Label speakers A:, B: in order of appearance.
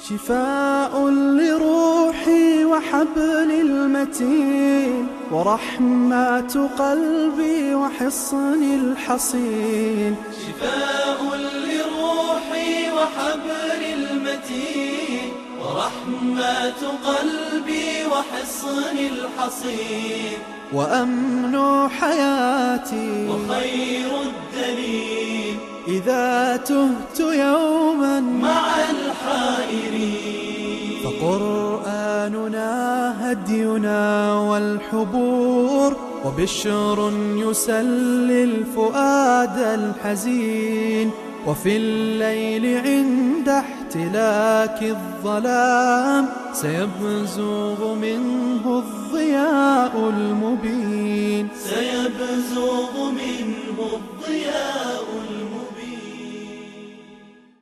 A: شفاء لروحي وحبل المتين، ورحمة قلبي وحصن الحصين.
B: شفاء لروحي وحبل المتين، ورحمة قلبي وحصن الحصين.
A: وأمن حياتي
B: وخير الدليل
A: إذا تهت يوما
B: مع الحائرين.
A: فقرآننا هدينا والحبور، وبشر يسلي الفؤاد الحزين. وفي الليل عند احتلاك الظلام سيبزغ منه الضياء المبين.
B: سيبزغ منه الضياء